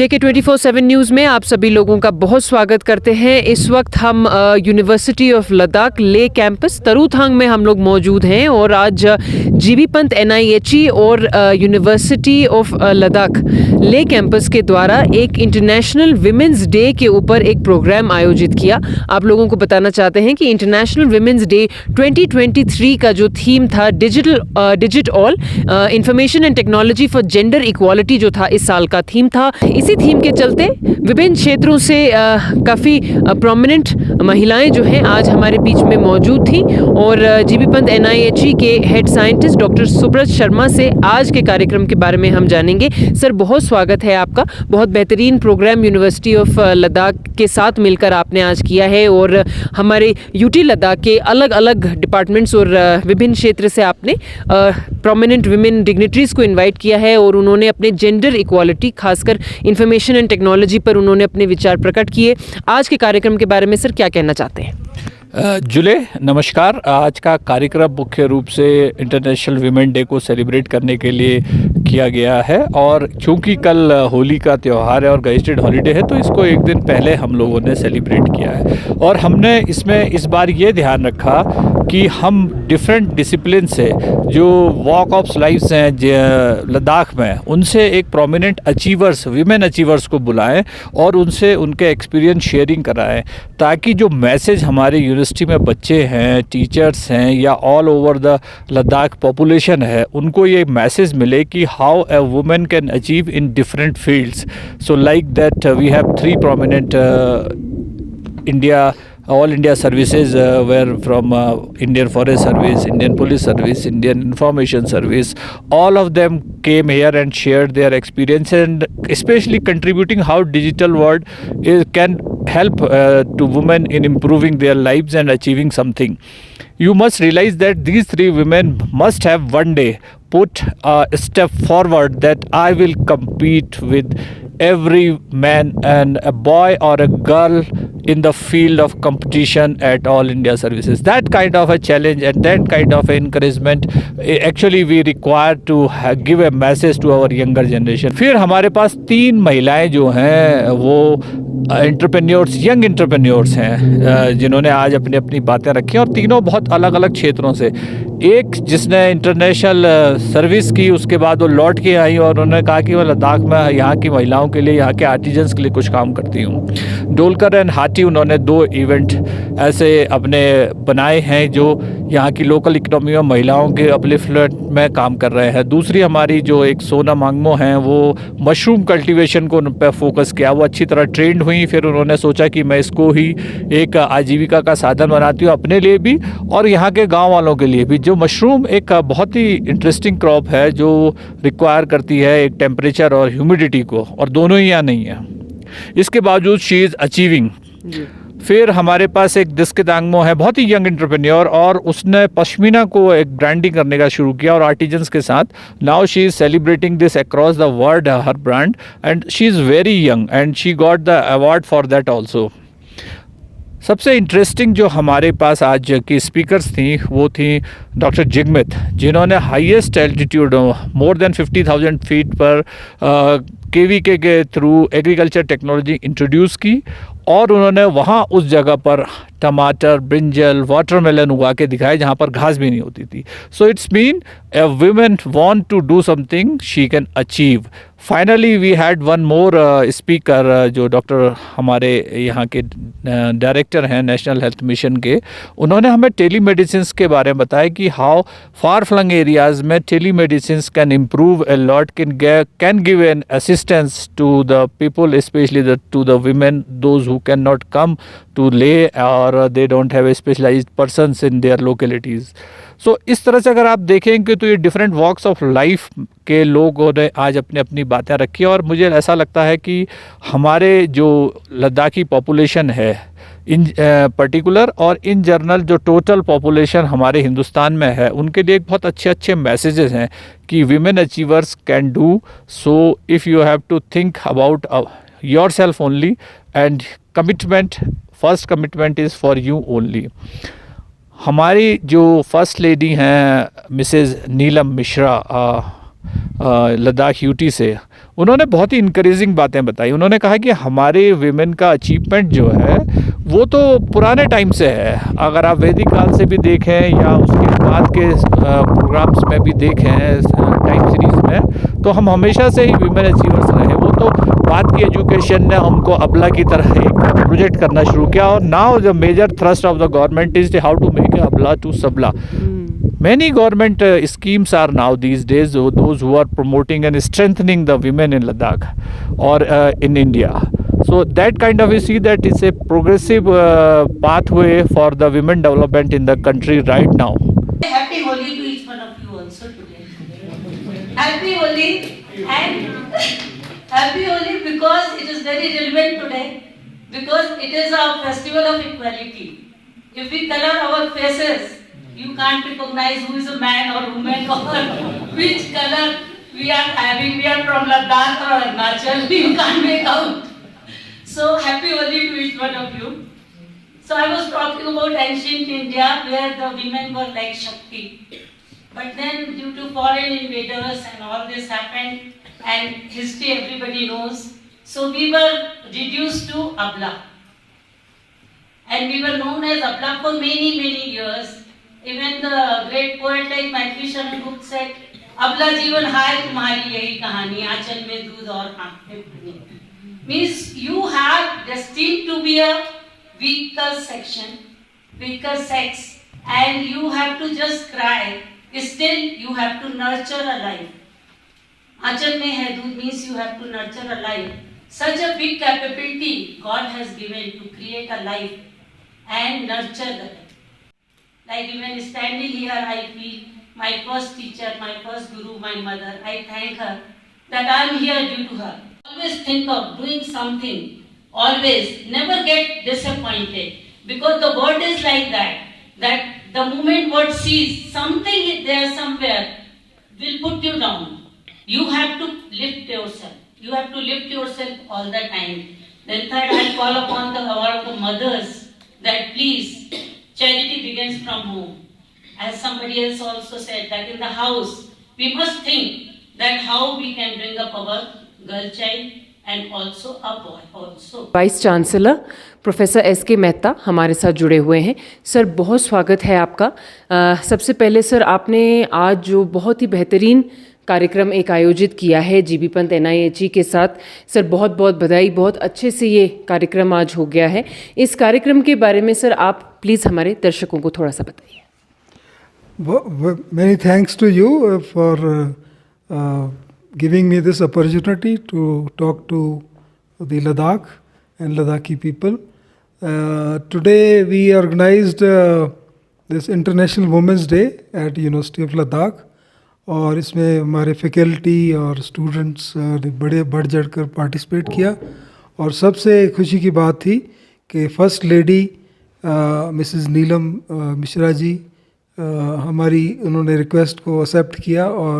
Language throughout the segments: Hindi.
JK 24/7 न्यूज़ में आप सभी लोगों का बहुत स्वागत करते हैं। इस वक्त हम यूनिवर्सिटी ऑफ लद्दाख ले कैंपस तरूथांग में हम लोग मौजूद हैं और आज जीबी पंत NIHE और यूनिवर्सिटी ऑफ लद्दाख ले कैंपस के द्वारा एक इंटरनेशनल विमेंस डे के ऊपर एक प्रोग्राम आयोजित किया। आप लोगों को बताना चाहते हैं कि इंटरनेशनल विमेंस डे 2023 का जो थीम था digit all information and technology for gender equality जो था इस साल का थीम था। इसी थीम के चलते विभिन्न क्षेत्रों से काफ़ी प्रोमिनेंट महिलाएं जो हैं आज हमारे बीच में मौजूद थी और जीबी पंत NIHE के head scientist doctor Subrata Sharma से आज के कार्यक्रम के बारे में हम जानेंगे। सर, बहुत स्वागत है आपका। बहुत बेहतरीन प्रोग्राम यूनिवर्सिटी ऑफ लद्दाख के साथ मिलकर आपने आज किया है और हमारे UT लद्दाख के अलग अलग डिपार्टमेंट्स और विभिन्न क्षेत्र से आपने प्रोमिनेंट विमेन डिग्निटरीज को इन्वाइट किया है और उन्होंने अपने जेंडर इक्वालिटी खासकर इंफॉर्मेशन एंड टेक्नोलॉजी पर उन्होंने अपने विचार प्रकट किए। आज के कार्यक्रम के बारे में सर क्या कहना चाहते हैं? जुले नमस्कार। आज का कार्यक्रम मुख्य रूप से इंटरनेशनल वीमेन डे को सेलिब्रेट करने के लिए किया गया है और क्योंकि कल होली का त्यौहार है और गैस्टेड हॉलीडे है तो इसको एक दिन पहले हम लोगों ने सेलिब्रेट किया है और हमने इसमें इस बार ये ध्यान रखा कि हम डिफरेंट डिसिप्लिन से जो वॉक ऑफ लाइफ्स हैं लद्दाख में उनसे एक प्रोमिनेंट अचीवर्स वीमेन अचीवर्स को बुलाएं और उनसे उनके एक्सपीरियंस शेयरिंग कराएं ताकि जो मैसेज हमारे यूनिवर्सिटी में बच्चे हैं, टीचर्स हैं या all over the Ladakh population है उनको ये मैसेज मिले कि how a women can achieve in different fields. So like that we have 3 prominent all India services were from Indian Forest Service, Indian Police Service, Indian Information Service. All of them came here and shared their experience and especially contributing how digital world can help to women in improving their lives and achieving something. You must realize that these 3 women must have one day put a step forward that I will compete with every man and a boy or a girl in the field of competition at all India services. That kind of a challenge and that kind of encouragement actually we require to give a message to our younger generation. फिर हमारे पास 3 महिलाएं जो हैं वो एंटरप्रेन्योर्स, यंग एंटरप्रेन्योर्स हैं जिन्होंने आज अपनी अपनी बातें रखी और तीनों बहुत अलग अलग क्षेत्रों से। एक जिसने इंटरनेशनल सर्विस की, उसके बाद वो लौट के आई और उन्होंने कहा कि मैं लद्दाख में यहाँ की महिलाओं के लिए, यहाँ के आर्टिजन्स के लिए कुछ काम करती हूँ। डोलकर एंड हाटी उन्होंने 2 इवेंट ऐसे अपने बनाए हैं जो यहाँ की लोकल इकोनॉमी में महिलाओं के अपलिफ्टमेंट में काम कर रहे हैं। दूसरी हमारी जो एक सोना मांगमो हैं वो मशरूम कल्टीवेशन को उन पर फोकस किया। वो अच्छी तरह ट्रेंड हुई, फिर उन्होंने सोचा कि मैं इसको ही एक आजीविका का साधन बनाती हूँ अपने लिए भी और यहाँ के गाँव वालों के लिए भी। जो मशरूम एक बहुत ही इंटरेस्टिंग क्रॉप है जो रिक्वायर करती है एक टेम्परेचर और ह्यूमिडिटी को, और दोनों ही यहाँ नहीं है। इसके बावजूद शी इज़ अचीविंग। फिर हमारे पास एक दिस्कितांगमो है, बहुत ही यंग एंटरप्रेन्योर, और उसने पश्मीना को एक ब्रांडिंग करने का शुरू किया और आर्टिजन्स के साथ। Now she is celebrating this across the world her brand and she is very young and she got the award for that also. सबसे इंटरेस्टिंग जो हमारे पास आज की स्पीकर्स थी वो थी डॉक्टर जिगमित, जिन्होंने highest altitude more than 50,000 feet पर KVK के थ्रू एग्रीकल्चर टेक्नोलॉजी इंट्रोड्यूस की और उन्होंने वहाँ उस जगह पर टमाटर, ब्रिंजल, वाटरमेलन उगा के दिखाए जहाँ पर घास भी नहीं होती थी। So it's mean a women want to do something she can achieve. Finally we had one more speaker जो डॉक्टर हमारे यहाँ के डायरेक्टर हैं नेशनल हेल्थ मिशन के। उन्होंने हमें टेलीमेडिसिन के बारे में बताया कि हाउ फार फ्लंग एरियाज़ में telemedicine can improve a lot, can give an assistance to the people, specially to the women, those who cannot come to lay or they don't have a specialized persons in their localities. So इस तरह से अगर आप देखेंगे तो ये डिफरेंट वॉक्स ऑफ लाइफ के लोगों ने आज अपनी अपनी बातें रखी और मुझे ऐसा लगता है कि हमारे जो लद्दाखी पॉपुलेशन है इन पर्टिकुलर और इन जनरल जो टोटल पॉपुलेशन हमारे हिंदुस्तान में है उनके लिए एक बहुत अच्छे अच्छे मैसेजेस हैं कि women achievers can do so if you have to think about yourself only and commitment, first commitment is for you only. हमारी जो फर्स्ट लेडी हैं मिसेज़ नीलम मिश्रा, लद्दाख यूटी से, उन्होंने बहुत ही इनकरेजिंग बातें बताई। उन्होंने कहा कि हमारे विमेन का अचीवमेंट जो है वो तो पुराने टाइम से है। अगर आप वैदिक काल से भी देखें या उसके बाद के प्रोग्राम्स में भी देखें टाइम सीरीज़ में, तो हम हमेशा से ही विमेन अचीवर्स रहे। वो तो बाद की एजुकेशन ने हमको अबला की तरह एक प्रोजेक्ट करना शुरू किया, और now the major thrust of the government is how to make अबला टू सबला। Many government schemes are now these days those who are promoting and strengthening the women in Ladakh or in India. So that kind of, you see that it's a progressive pathway for the women development in the country right now. Happy Holi to each one of you also today. Happy Holi, and Happy Holi because it is very relevant today, because it is a festival of equality. If we color our faces, you can't recognize who is a man or woman or which color we are having. We are from Ladakh or Arunachal. You can't make out. So happy Holi to each one of you. So I was talking about ancient India where the women were like Shakti. But then due to foreign invaders and all this happened, and history everybody knows, so we were reduced to Abla. And we were known as Abla for many, many years. Even the great poet like Maitri Sharan Gupta said, "Abla जीवन हाय तुम्हारी यही कहानी, आंचल में दूध और आंख में पानी." Means you have destined to be a weaker section, weaker sex, and you have to just cry. Still, you have to nurture a life. आंचल में है दूध means you have to nurture a life. Such a big capability God has given to create a life and nurture the life. Like even standing here, I feel my first teacher, my first guru, my mother, I thank her that I am here due to her. Always think of doing something. Always. Never get disappointed. Because the world is like that. That the moment God sees something is there somewhere will put you down. You have to lift yourself. You have to lift yourself all the time. Then third, I call upon all of the mothers that please, charity begins from home. As somebody else also said, that in the house, we must think that how we can bring up our girl child and also a boy also. Vice chancellor professor SK. Mehta हमारे साथ जुड़े हुए हैं। सर, बहुत स्वागत है आपका। सबसे पहले सर, आपने आज जो बहुत ही बेहतरीन कार्यक्रम एक आयोजित किया है जीबी पंत NIHE के साथ, सर बहुत बहुत बधाई। बहुत अच्छे से ये कार्यक्रम आज हो गया है। इस कार्यक्रम के बारे में सर आप प्लीज़ हमारे दर्शकों को थोड़ा सा बताइए। Many thanks to you for giving me this opportunity to talk to the Ladakh and Ladakhi people. Today we organized this International Women's Day at University of Ladakh, और इसमें हमारे फैकल्टी और स्टूडेंट्स ने बड़े बढ़ चढ़ कर पार्टिसिपेट किया। और सबसे खुशी की बात थी कि first lady Mrs Neelam Mishra ji हमारी उन्होंने रिक्वेस्ट को एक्सेप्ट किया और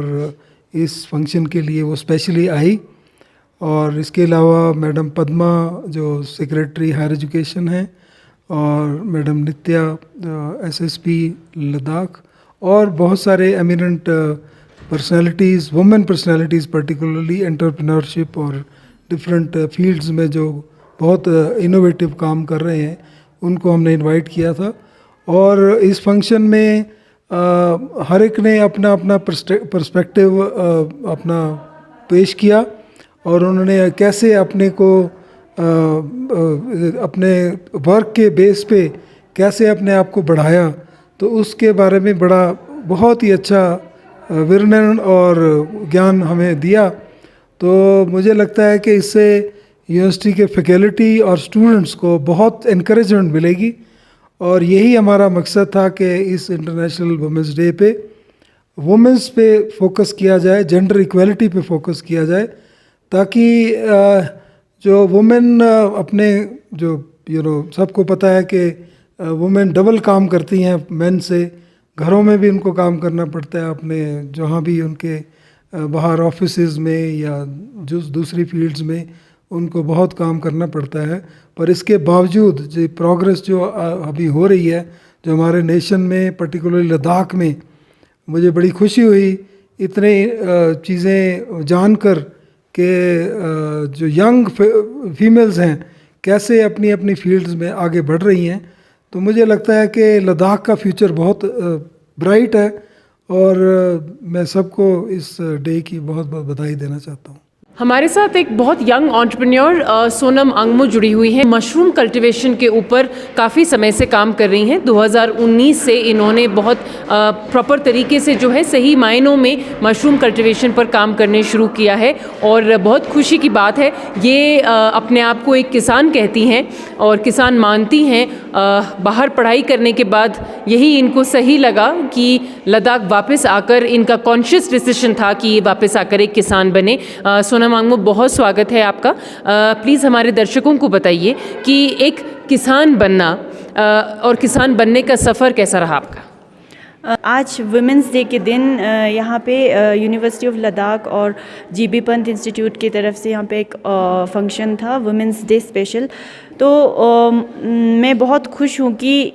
इस फंक्शन के लिए वो स्पेशली आई। और इसके अलावा मैडम पद्मा जो सेक्रेटरी हायर एजुकेशन हैं, और मैडम नित्या SSP लद्दाख, और बहुत सारे eminent personalities, women personalities particularly entrepreneurship और डिफरेंट फील्ड्स में जो बहुत इनोवेटिव काम कर रहे हैं, उनको हमने इनवाइट किया था। और इस फंक्शन में हर एक ने अपना अपना पर्सपेक्टिव अपना पेश किया, और उन्होंने कैसे अपने को अपने वर्क के बेस पे कैसे अपने आप को बढ़ाया, तो उसके बारे में बड़ा बहुत ही अच्छा वर्णन और ज्ञान हमें दिया। तो मुझे लगता है कि इससे यूनिवर्सिटी के फैकल्टी और स्टूडेंट्स को बहुत इनकरेजमेंट मिलेगी, और यही हमारा मकसद था कि इस इंटरनेशनल वुमेंस डे पे वुमेंस पे फोकस किया जाए, जेंडर इक्वलिटी पे फोकस किया जाए, ताकि जो वुमेन अपने जो सबको पता है कि वुमेन डबल काम करती हैं मेन से, घरों में भी उनको काम करना पड़ता है, अपने जहाँ भी उनके बाहर ऑफिसेज में या जो दूसरी फील्ड्स में उनको बहुत काम करना पड़ता है। पर इसके बावजूद जो प्रोग्रेस जो अभी हो रही है जो हमारे नेशन में पर्टिकुलरली लद्दाख में, मुझे बड़ी खुशी हुई इतने चीज़ें जानकर कि जो यंग फीमेल्स हैं कैसे अपनी अपनी फील्ड्स में आगे बढ़ रही हैं, तो मुझे लगता है कि लद्दाख का फ्यूचर बहुत ब्राइट है और मैं सबको इस डे की बहुत बहुत बधाई देना चाहता हूँ। हमारे साथ एक बहुत यंग एंटरप्रेन्योर सोनम अंगमो जुड़ी हुई हैं। मशरूम कल्टीवेशन के ऊपर काफ़ी समय से काम कर रही हैं। 2019 से इन्होंने बहुत प्रॉपर तरीके से जो है सही मायनों में मशरूम कल्टीवेशन पर काम करने शुरू किया है और बहुत खुशी की बात है। ये अपने आप को एक किसान कहती हैं और किसान मानती हैं। बाहर पढ़ाई करने के बाद यही इनको सही लगा कि लद्दाख वापस आकर इनका कॉन्शियस डिसीजन था कि ये वापस आकर एक किसान बने। सोनम अंगमो, बहुत स्वागत है आपका। प्लीज़ हमारे दर्शकों को बताइए कि एक किसान बनना और किसान बनने का सफ़र कैसा रहा आपका? आज वुमेंस डे के दिन यहाँ पे यूनिवर्सिटी ऑफ लद्दाख और जीबी पंत इंस्टीट्यूट की तरफ से यहाँ पे एक फंक्शन था, वुमेंस डे स्पेशल। तो मैं बहुत खुश हूँ कि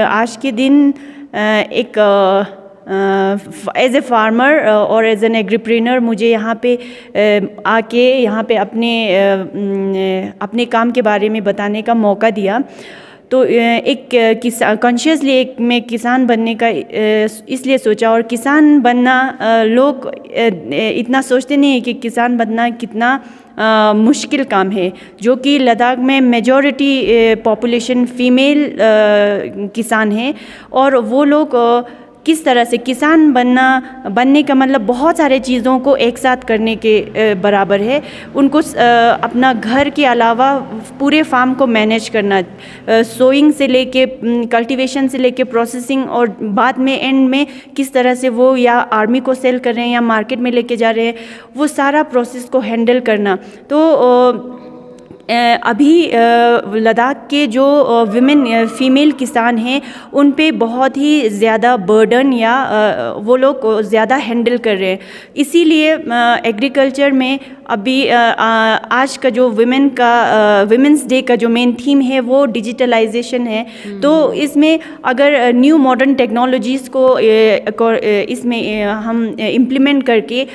आज के दिन एक एज ए फार्मर और एज एन एग्रीप्रेनर मुझे यहाँ पे आके यहाँ पे अपने काम के बारे में बताने का मौका दिया। तो एक कॉन्शियसली एक मैं किसान बनने का इसलिए सोचा। और किसान बनना लोग इतना सोचते नहीं है कि किसान बनना कितना मुश्किल काम है, जो कि लद्दाख में मेजॉरिटी पॉपुलेशन फीमेल किसान हैं और वो लोग किस तरह से किसान बनने का मतलब बहुत सारे चीज़ों को एक साथ करने के बराबर है। उनको अपना घर के अलावा पूरे फार्म को मैनेज करना, सोइंग से लेके कल्टीवेशन से लेके प्रोसेसिंग और बाद में एंड में किस तरह से वो या आर्मी को सेल कर रहे हैं या मार्केट में लेके जा रहे हैं, वो सारा प्रोसेस को हैंडल करना। तो अभी लद्दाख के जो विमेन फीमेल किसान हैं उन पे बहुत ही ज़्यादा बर्डन या वो लोग ज़्यादा हैंडल कर रहे हैं। इसीलिए एग्रीकल्चर में अभी आज का जो विमेंस डे का जो मेन थीम है वो डिजिटलाइजेशन है। तो इसमें अगर न्यू मॉडर्न टेक्नोलॉजीज़ को इसमें हम इम्प्लीमेंट करके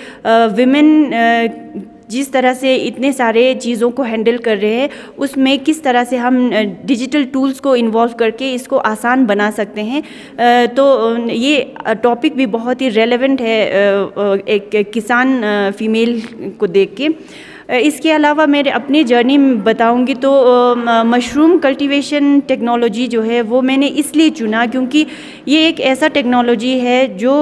विमेन जिस तरह से इतने सारे चीज़ों को हैंडल कर रहे हैं, उसमें किस तरह से हम डिजिटल टूल्स को इन्वॉल्व करके इसको आसान बना सकते हैं। तो ये टॉपिक भी बहुत ही रेलेवेंट है एक किसान फीमेल को देख के। इसके अलावा मेरे अपनी जर्नी में बताऊंगी तो मशरूम कल्टीवेशन टेक्नोलॉजी जो है वो मैंने इसलिए चुना क्योंकि ये एक ऐसा टेक्नोलॉजी है जो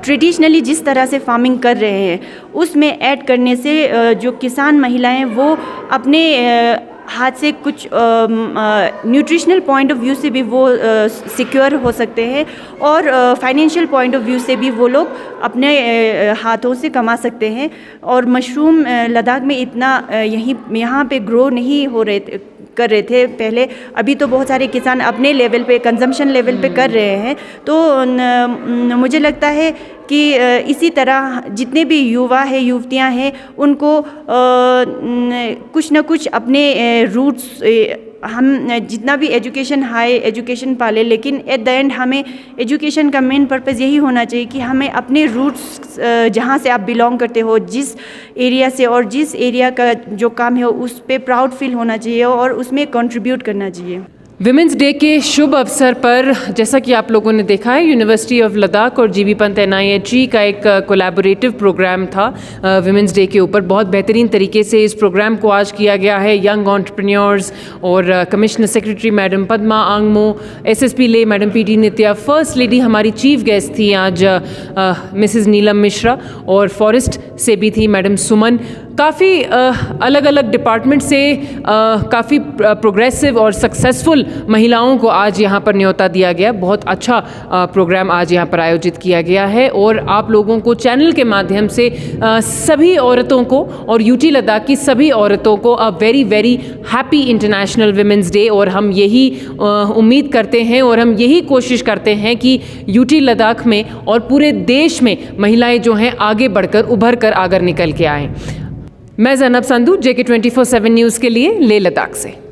ट्रेडिशनली जिस तरह से फार्मिंग कर रहे हैं उसमें ऐड करने से जो किसान महिलाएं वो अपने हाथ से कुछ न्यूट्रिशनल पॉइंट ऑफ व्यू से भी वो सिक्योर हो सकते हैं और फाइनेंशियल पॉइंट ऑफ व्यू से भी वो लोग अपने हाथों से कमा सकते हैं। और मशरूम लद्दाख में इतना यहाँ पे ग्रो नहीं कर रहे थे पहले। अभी तो बहुत सारे किसान अपने लेवल पे कंजम्पशन लेवल पे कर रहे हैं। तो मुझे लगता है कि इसी तरह जितने भी युवा है युवतियां हैं उनको कुछ ना कुछ अपने रूट्स हम जितना भी एजुकेशन हाई एजुकेशन पाले, लेकिन एट द एंड हमें एजुकेशन का मेन पर्पज़ यही होना चाहिए कि हमें अपने रूट्स जहाँ से आप बिलोंग करते हो, जिस एरिया से और जिस एरिया का जो काम है उस पर प्राउड फील होना चाहिए और उसमें कंट्रीब्यूट करना चाहिए। विमेंस डे के शुभ अवसर पर जैसा कि आप लोगों ने देखा है, यूनिवर्सिटी ऑफ लद्दाख और जीबी पंत NIHE का एक कोलैबोरेटिव प्रोग्राम था विमेंस डे के ऊपर। बहुत बेहतरीन तरीके से इस प्रोग्राम को आज किया गया है। यंग एंटरप्रेन्योर्स और commissioner secretary madam Padma Angmo, SSP ले मैडम PT नित्या, फर्स्ट लेडी हमारी चीफ गेस्ट थी आज मिसेस नीलम मिश्रा और फॉरेस्ट से भी थी मैडम सुमन। काफ़ी अलग अलग डिपार्टमेंट से काफ़ी प्रोग्रेसिव और सक्सेसफुल महिलाओं को आज यहाँ पर न्योता दिया गया। बहुत अच्छा प्रोग्राम आज यहाँ पर आयोजित किया गया है और आप लोगों को चैनल के माध्यम से सभी औरतों को और UT लद्दाख की सभी औरतों को a very very happy international women's day. और हम यही उम्मीद करते हैं और हम यही कोशिश करते हैं कि UT लद्दाख में और पूरे देश में महिलाएं जो हैं आगे बढ़कर उभर कर आगे निकल के आएँ। मैं ज़ैनब संधू, JK 24/7 न्यूज़ के लिए लेह लद्दाख से।